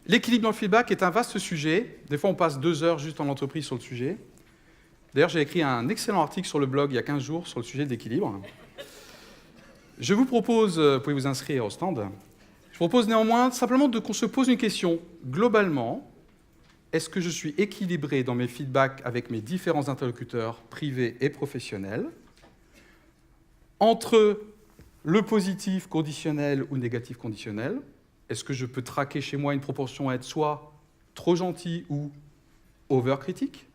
L'équilibre dans le feedback est un vaste sujet. Des fois, on passe 2 heures juste en entreprise sur le sujet. D'ailleurs, j'ai écrit un excellent article sur le blog il y a 15 jours sur le sujet de l'équilibre. Je vous propose, vous pouvez vous inscrire au stand, je propose néanmoins simplement qu'on se pose une question. Globalement, est-ce que je suis équilibré dans mes feedbacks avec mes différents interlocuteurs privés et professionnels, entre le positif conditionnel ou négatif conditionnel? Est-ce que je peux traquer chez moi une proportion à être soit trop gentil ou over-critique?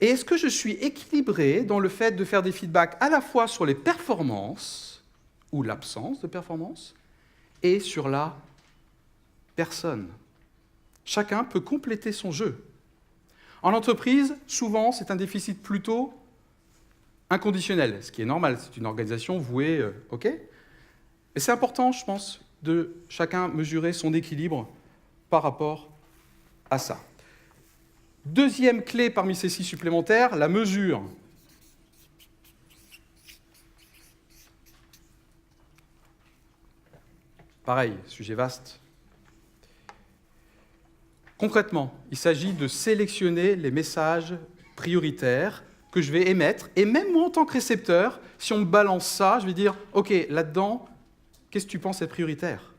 Et est-ce que je suis équilibré dans le fait de faire des feedbacks à la fois sur les performances ou l'absence de performance et sur la personne? Chacun peut compléter son jeu. En entreprise, souvent, c'est un déficit plutôt inconditionnel, ce qui est normal, c'est une organisation vouée, OK? Et c'est important, je pense, de chacun mesurer son équilibre par rapport à ça. Deuxième clé parmi ces 6 supplémentaires, la mesure. Pareil, sujet vaste. Concrètement, il s'agit de sélectionner les messages prioritaires que je vais émettre. Et même moi, en tant que récepteur, si on me balance ça, je vais dire « Ok, là-dedans, qu'est-ce que tu penses être prioritaire ?»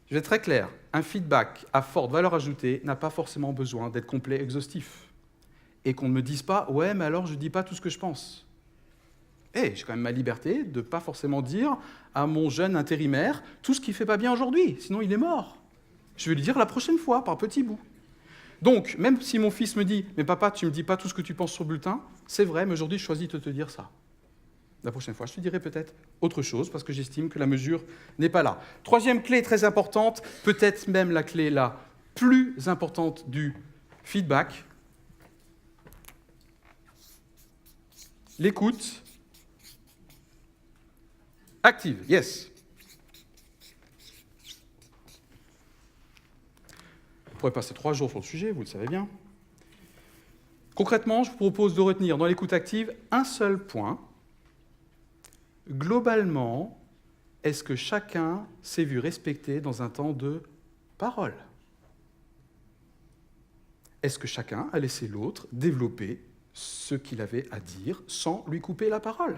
Je vais être très clair. Un feedback à forte valeur ajoutée n'a pas forcément besoin d'être complet, exhaustif. Et qu'on ne me dise pas « Ouais, mais alors je ne dis pas tout ce que je pense. » J'ai quand même ma liberté de ne pas forcément dire à mon jeune intérimaire tout ce qu'il ne fait pas bien aujourd'hui, sinon il est mort. Je vais lui dire la prochaine fois, par petits bouts. Donc, même si mon fils me dit « Mais papa, tu ne me dis pas tout ce que tu penses sur le bulletin », c'est vrai, mais aujourd'hui, je choisis de te dire ça. La prochaine fois, je te dirai peut-être autre chose, parce que j'estime que la mesure n'est pas là. Troisième clé très importante, peut-être même la clé la plus importante du feedback, l'écoute active. Yes. On pourrait passer 3 jours sur le sujet, vous le savez bien. Concrètement, je vous propose de retenir dans l'écoute active un seul point. Globalement, est-ce que chacun s'est vu respecté dans un temps de parole? Est-ce que chacun a laissé l'autre développer ce qu'il avait à dire sans lui couper la parole?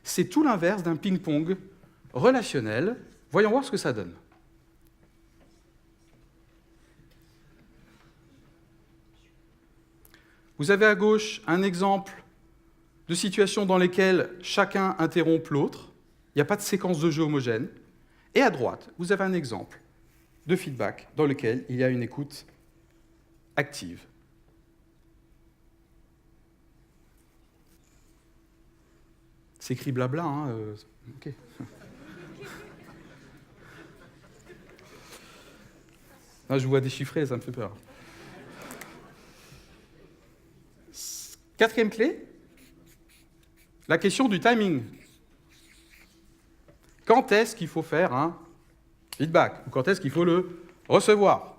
C'est tout l'inverse d'un ping-pong relationnel. Voyons voir ce que ça donne. Vous avez à gauche un exemple de situations dans lesquelles chacun interrompt l'autre. Il n'y a pas de séquence de jeu homogène. Et à droite, vous avez un exemple de feedback dans lequel il y a une écoute active. C'est écrit blabla, hein OK. Là, je vous vois déchiffrer, ça me fait peur. Quatrième clé, La question du timing. Quand est-ce qu'il faut faire un feedback? Ou quand est-ce qu'il faut le recevoir?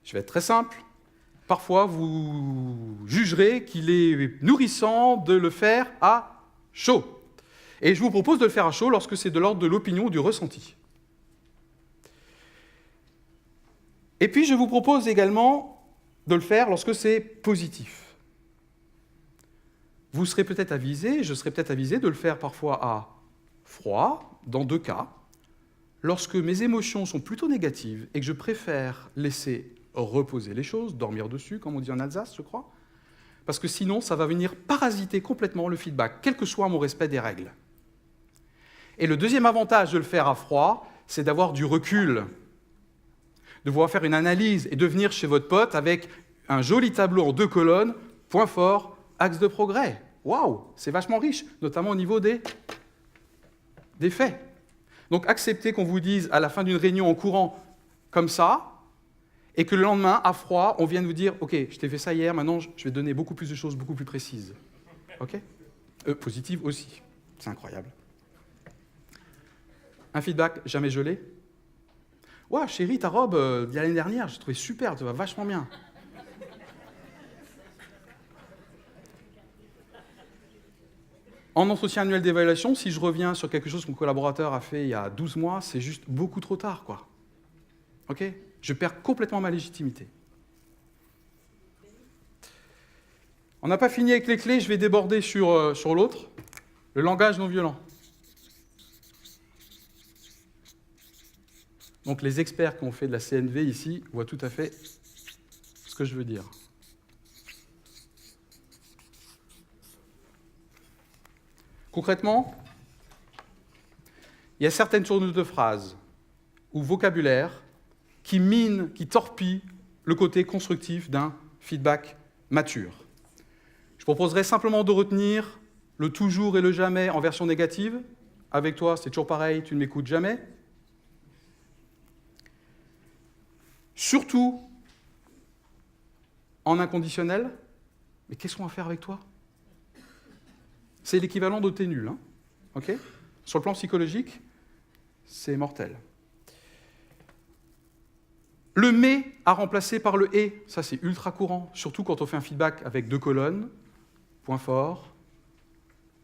Je vais être très simple. Parfois, vous jugerez qu'il est nourrissant de le faire à chaud. Et je vous propose de le faire à chaud lorsque c'est de l'ordre de l'opinion ou du ressenti. Et puis, je vous propose également de le faire lorsque c'est positif. Vous serez peut-être avisé, je serai peut-être avisé de le faire parfois à froid, dans 2 cas, lorsque mes émotions sont plutôt négatives et que je préfère laisser reposer les choses, dormir dessus, comme on dit en Alsace, je crois, parce que sinon, ça va venir parasiter complètement le feedback, quel que soit mon respect des règles. Et le deuxième avantage de le faire à froid, c'est d'avoir du recul, de pouvoir faire une analyse et de venir chez votre pote avec un joli tableau en 2 colonnes, point fort, axe de progrès. Waouh, c'est vachement riche, notamment au niveau des faits. Donc acceptez qu'on vous dise à la fin d'une réunion en courant comme ça, et que le lendemain, à froid, on vienne vous dire « Ok, je t'ai fait ça hier, maintenant je vais donner beaucoup plus de choses, beaucoup plus précises. » Ok ? Positive aussi. C'est incroyable. Un feedback jamais gelé. « Ouais, chérie, ta robe de l'année dernière, j'ai trouvé super, tu vas vachement bien. » En entretien annuel d'évaluation, si je reviens sur quelque chose que mon collaborateur a fait il y a 12 mois, c'est juste beaucoup trop tard, quoi. Ok ? Je perds complètement ma légitimité. On n'a pas fini avec les clés, je vais déborder sur l'autre. Le langage non violent. Donc les experts qui ont fait de la CNV ici voient tout à fait ce que je veux dire. Concrètement, il y a certaines tournures de phrases ou vocabulaire qui minent, qui torpillent le côté constructif d'un feedback mature. Je proposerai simplement de retenir le toujours et le jamais en version négative. Avec toi, c'est toujours pareil, tu ne m'écoutes jamais. Surtout en inconditionnel, mais qu'est-ce qu'on va faire avec toi? C'est l'équivalent de « t'es nul ». Hein, okay. Sur le plan psychologique, c'est mortel. Le « mais » à remplacer par le « et », ça c'est ultra courant, surtout quand on fait un feedback avec 2 colonnes, point fort,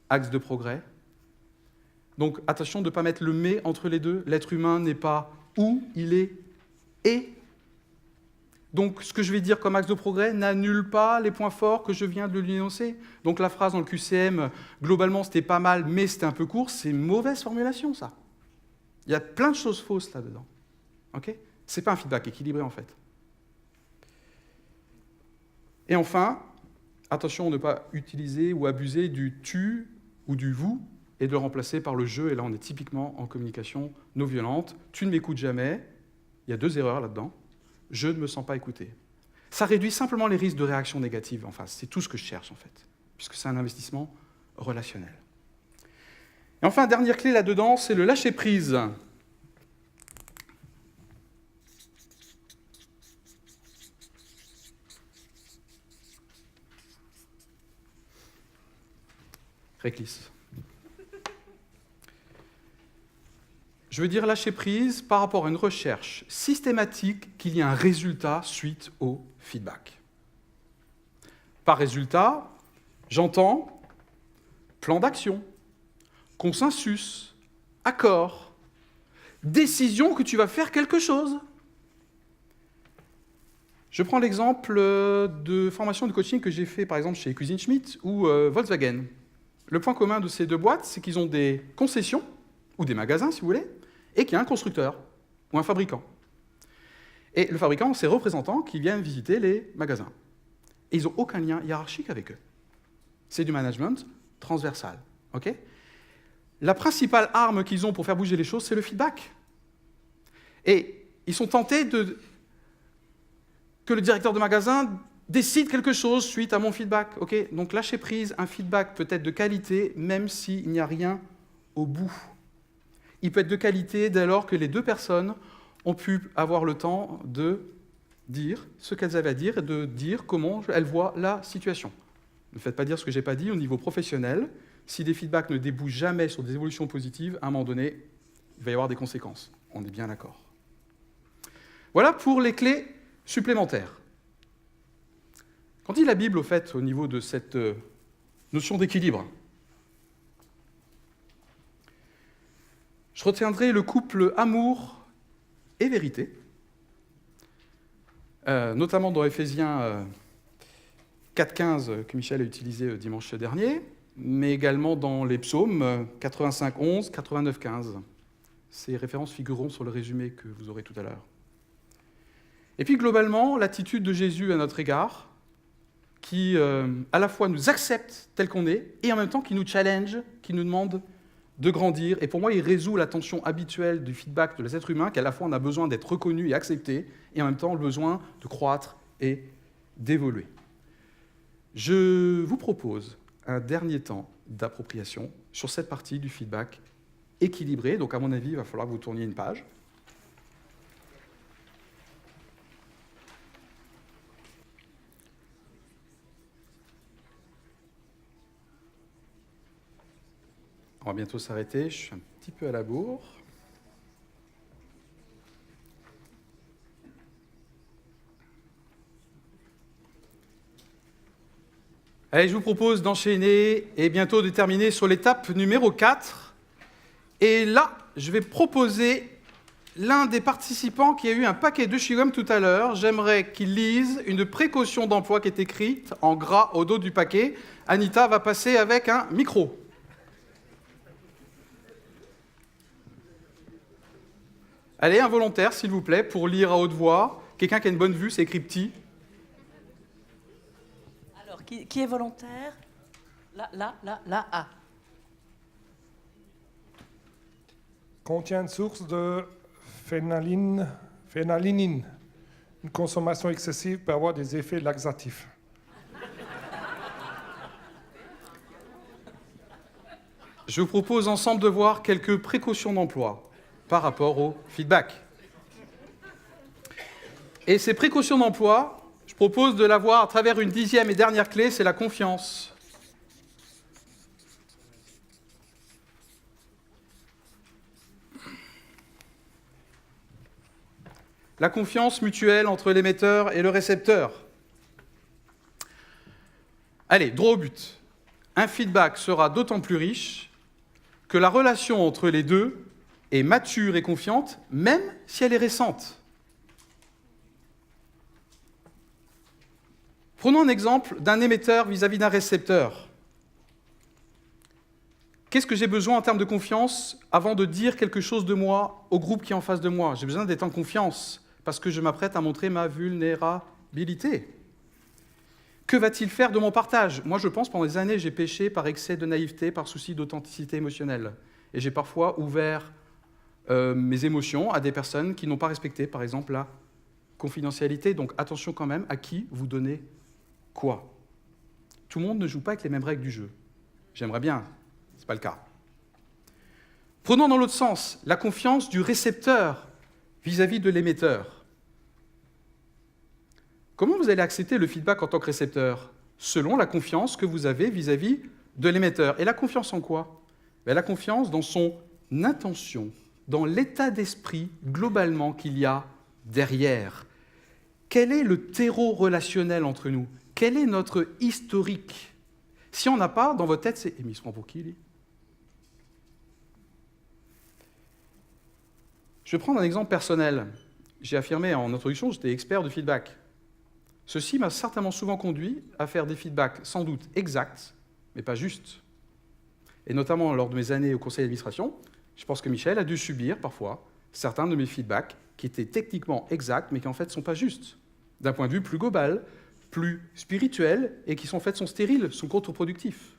axe de progrès. Donc attention de ne pas mettre le « mais » entre les deux. L'être humain n'est pas « ou », il est « et ». Donc ce que je vais dire comme axe de progrès n'annule pas les points forts que je viens de lui énoncer. Donc la phrase dans le QCM, globalement c'était pas mal, mais c'était un peu court, c'est une mauvaise formulation ça. Il y a plein de choses fausses là-dedans. Okay ? C'est pas un feedback équilibré en fait. Et enfin, attention à ne pas utiliser ou abuser du « tu » ou du « vous » et de le remplacer par le « je », et là on est typiquement en communication non violente. Tu ne m'écoutes jamais, il y a 2 erreurs là-dedans. Je ne me sens pas écouté. Ça réduit simplement les risques de réaction négative en face. C'est tout ce que je cherche en fait, puisque c'est un investissement relationnel. Et enfin, dernière clé là-dedans, c'est le lâcher-prise. Réclisse. Je veux dire lâcher prise par rapport à une recherche systématique qu'il y ait un résultat suite au feedback. Par résultat, j'entends plan d'action, consensus, accord, décision que tu vas faire quelque chose. Je prends l'exemple de formation de coaching que j'ai fait par exemple chez Cuisine Schmidt ou Volkswagen. Le point commun de ces 2 boîtes, c'est qu'ils ont des concessions, ou des magasins si vous voulez, et qu'il y a un constructeur ou un fabricant. Et le fabricant, c'est ses représentants qui viennent visiter les magasins. Et ils n'ont aucun lien hiérarchique avec eux. C'est du management transversal. Okay ? La principale arme qu'ils ont pour faire bouger les choses, c'est le feedback. Et ils sont tentés que le directeur de magasin décide quelque chose suite à mon feedback. Okay ? Donc lâcher prise, un feedback peut être de qualité, même s'il n'y a rien au bout. Il peut être de qualité dès lors que les 2 personnes ont pu avoir le temps de dire ce qu'elles avaient à dire et de dire comment elles voient la situation. ne faites pas dire ce que je n'ai pas dit, au niveau professionnel, si des feedbacks ne débouchent jamais sur des évolutions positives, à un moment donné, il va y avoir des conséquences. On est bien d'accord. Voilà pour les clés supplémentaires. Qu'en dit la Bible, au fait, au niveau de cette notion d'équilibre? Je retiendrai le couple amour et vérité, notamment dans Éphésiens 4.15 que Michel a utilisé dimanche dernier, mais également dans les psaumes 85.11, 89.15. Ces références figureront sur le résumé que vous aurez tout à l'heure. Et puis globalement, l'attitude de Jésus à notre égard, qui à la fois nous accepte tel qu'on est, et en même temps qui nous challenge, qui nous demande de grandir. Et pour moi, il résout la tension habituelle du feedback de l'être humain, qu'à la fois on a besoin d'être reconnu et accepté, et en même temps le besoin de croître et d'évoluer. Je vous propose un dernier temps d'appropriation sur cette partie du feedback équilibré. Donc à mon avis, il va falloir que vous tourniez une page. On va bientôt s'arrêter, je suis un petit peu à la bourre. Allez, je vous propose d'enchaîner et bientôt de terminer sur l'étape numéro 4. Et là, je vais proposer l'un des participants qui a eu un paquet de chewing-gum tout à l'heure. J'aimerais qu'il lise une précaution d'emploi qui est écrite en gras au dos du paquet. Anita va passer avec un micro. Allez, un volontaire, s'il vous plaît, pour lire à haute voix. Quelqu'un qui a une bonne vue, c'est écrit petit. Alors, qui est volontaire? Là. Contient une source de phénalinine. Une consommation excessive peut avoir des effets laxatifs. Je vous propose ensemble de voir quelques précautions d'emploi par rapport au feedback. Et ces précautions d'emploi, je propose de la voir à travers une 10e et dernière clé, c'est la confiance. La confiance mutuelle entre l'émetteur et le récepteur. Allez, droit au but. Un feedback sera d'autant plus riche que la relation entre les deux est mature et confiante, même si elle est récente. Prenons un exemple d'un émetteur vis-à-vis d'un récepteur. Qu'est-ce que j'ai besoin en termes de confiance avant de dire quelque chose de moi au groupe qui est en face de moi? J'ai besoin d'être en confiance parce que je m'apprête à montrer ma vulnérabilité. Que va-t-il faire de mon partage? Moi, je pense, pendant des années, j'ai péché par excès de naïveté, par souci d'authenticité émotionnelle. Et j'ai parfois ouvert mes émotions à des personnes qui n'ont pas respecté, par exemple, la confidentialité. Donc attention quand même à qui vous donnez quoi. Tout le monde ne joue pas avec les mêmes règles du jeu. J'aimerais bien, ce n'est pas le cas. Prenons dans l'autre sens la confiance du récepteur vis-à-vis de l'émetteur. Comment vous allez accepter le feedback en tant que récepteur? Selon la confiance que vous avez vis-à-vis de l'émetteur. Et la confiance en quoi? La confiance dans son intention, dans l'état d'esprit globalement qu'il y a derrière. Quel est le terreau relationnel entre nous? Quel est notre historique? Si on n'a pas, dans votre tête, c'est « mais il se prend pour qui, lui ?» Je vais prendre un exemple personnel. J'ai affirmé en introduction que j'étais expert de feedback. Ceci m'a certainement souvent conduit à faire des feedbacks sans doute exacts, mais pas justes. Et notamment lors de mes années au conseil d'administration, je pense que Michel a dû subir parfois certains de mes feedbacks qui étaient techniquement exacts, mais qui en fait ne sont pas justes, d'un point de vue plus global, plus spirituel, et qui en fait sont stériles, sont contre-productifs.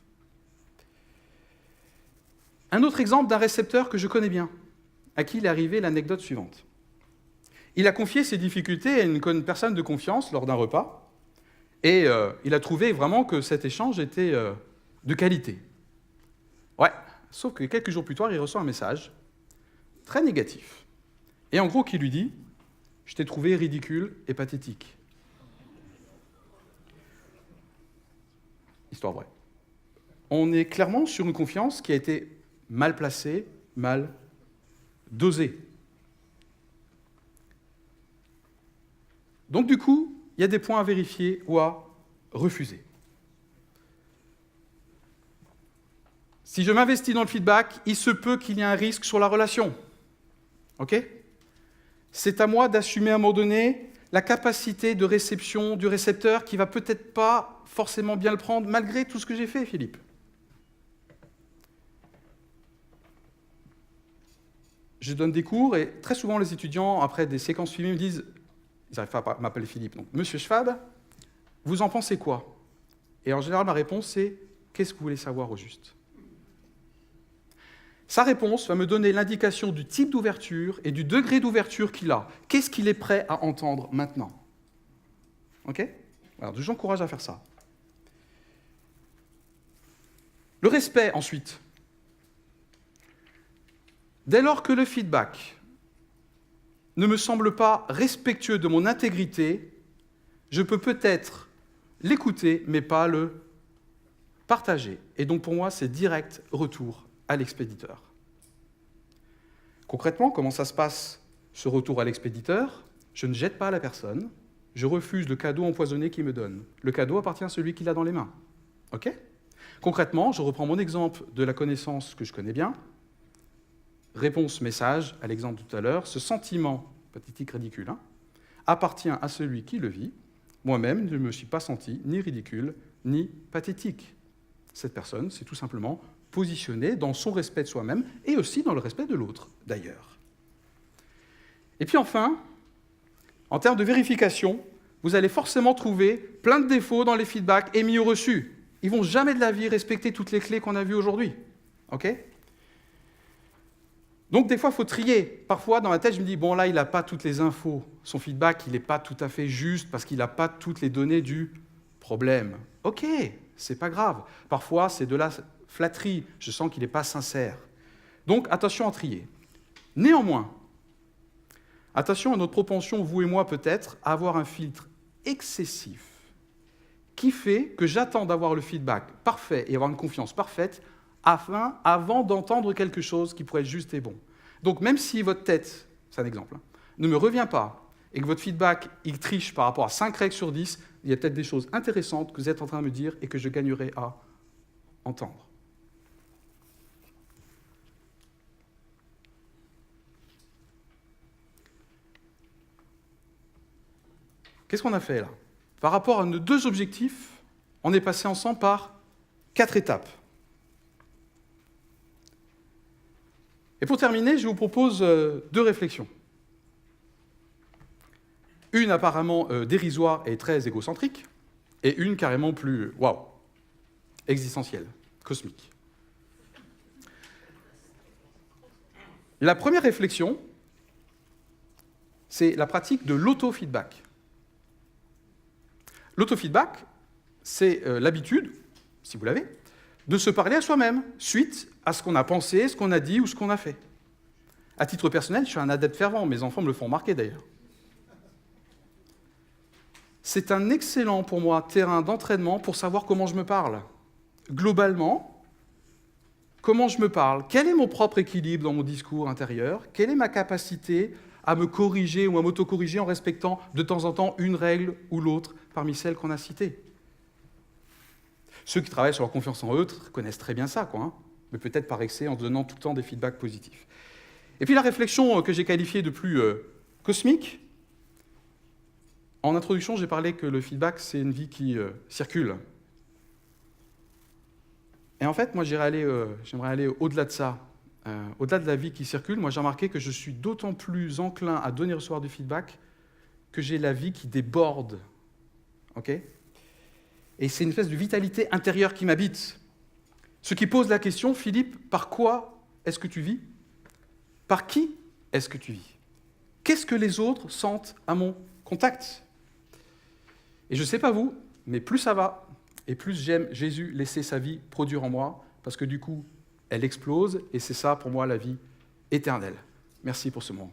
Un autre exemple d'un récepteur que je connais bien, à qui il est arrivé l'anecdote suivante. Il a confié ses difficultés à une personne de confiance lors d'un repas, et il a trouvé vraiment que cet échange était de qualité. Ouais, sauf que quelques jours plus tard, il reçoit un message très négatif. Et en gros, qui lui dit « Je t'ai trouvé ridicule et pathétique ». histoire vraie. On est clairement sur une confiance qui a été mal placée, mal dosée. Donc du coup, il y a des points à vérifier ou à refuser. Si je m'investis dans le feedback, il se peut qu'il y ait un risque sur la relation. OK ? C'est à moi d'assumer à un moment donné la capacité de réception du récepteur qui va peut-être pas forcément bien le prendre, malgré tout ce que j'ai fait, Philippe. Je donne des cours et très souvent les étudiants, après des séquences filmées, me disent, ils n'arrivent pas à m'appeler Philippe, donc Monsieur Schwab, vous en pensez quoi? Et en général, ma réponse, c'est qu'est-ce que vous voulez savoir au juste? Sa réponse va me donner l'indication du type d'ouverture et du degré d'ouverture qu'il a. Qu'est-ce qu'il est prêt à entendre maintenant? OK? Alors, j'encourage à faire ça. Le respect, ensuite. Dès lors que le feedback ne me semble pas respectueux de mon intégrité, je peux peut-être l'écouter, mais pas le partager. Et donc, pour moi, c'est direct retour à l'expéditeur. Concrètement, comment ça se passe, ce retour à l'expéditeur? Je ne jette pas la personne, je refuse le cadeau empoisonné qu'il me donne. Le cadeau appartient à celui qui l'a dans les mains. OK? Concrètement, je reprends mon exemple de la connaissance que je connais bien. Réponse message, à l'exemple de tout à l'heure, ce sentiment, pathétique, ridicule, appartient à celui qui le vit. Moi-même, je ne me suis pas senti ni ridicule, ni pathétique. Cette personne, c'est tout simplement positionné dans son respect de soi-même et aussi dans le respect de l'autre, d'ailleurs. Et puis enfin, en termes de vérification, vous allez forcément trouver plein de défauts dans les feedbacks émis ou reçus. Ils ne vont jamais de la vie respecter toutes les clés qu'on a vues aujourd'hui. OK ? Donc, des fois, il faut trier. Parfois, dans ma tête, je me dis, bon, là, il n'a pas toutes les infos. Son feedback, il n'est pas tout à fait juste parce qu'il n'a pas toutes les données du problème. OK, c'est pas grave. Parfois, c'est de la flatterie. Je sens qu'il n'est pas sincère. Donc, attention à trier. Néanmoins, attention à notre propension, vous et moi peut-être, à avoir un filtre excessif qui fait que j'attends d'avoir le feedback parfait et avoir une confiance parfaite avant d'entendre quelque chose qui pourrait être juste et bon. Donc, même si votre tête, c'est un exemple, ne me revient pas et que votre feedback, il triche par rapport à 5 règles sur 10, il y a peut-être des choses intéressantes que vous êtes en train de me dire et que je gagnerai à entendre. Qu'est-ce qu'on a fait là? Par rapport à nos 2 objectifs, on est passé ensemble par 4 étapes. Et pour terminer, je vous propose 2 réflexions. Une apparemment dérisoire et très égocentrique, et une carrément plus, waouh, existentielle, cosmique. La première réflexion, c'est la pratique de l'autofeedback. L'autofeedback, c'est l'habitude, si vous l'avez, de se parler à soi-même, suite à ce qu'on a pensé, ce qu'on a dit ou ce qu'on a fait. À titre personnel, je suis un adepte fervent, mes enfants me le font remarquer d'ailleurs. C'est un excellent, pour moi, terrain d'entraînement pour savoir comment je me parle. Globalement, comment je me parle? Quel est mon propre équilibre dans mon discours intérieur? Quelle est ma capacité à me corriger ou à m'auto-corriger en respectant de temps en temps une règle ou l'autre parmi celles qu'on a citées? Ceux qui travaillent sur leur confiance en eux connaissent très bien ça, mais peut-être par excès en donnant tout le temps des feedbacks positifs. Et puis la réflexion que j'ai qualifiée de plus cosmique, en introduction, j'ai parlé que le feedback, c'est une vie qui circule. Et en fait, moi, j'aimerais aller au-delà de ça. Au-delà de la vie qui circule, moi, j'ai remarqué que je suis d'autant plus enclin à donner et recevoir du feedback que j'ai la vie qui déborde. OK ? Et c'est une espèce de vitalité intérieure qui m'habite. Ce qui pose la question, Philippe, par quoi est-ce que tu vis? Par qui est-ce que tu vis? Qu'est-ce que les autres sentent à mon contact? Et je ne sais pas vous, mais plus ça va, et plus j'aime Jésus laisser sa vie produire en moi, parce que du coup, elle explose, et c'est ça pour moi la vie éternelle. Merci pour ce moment.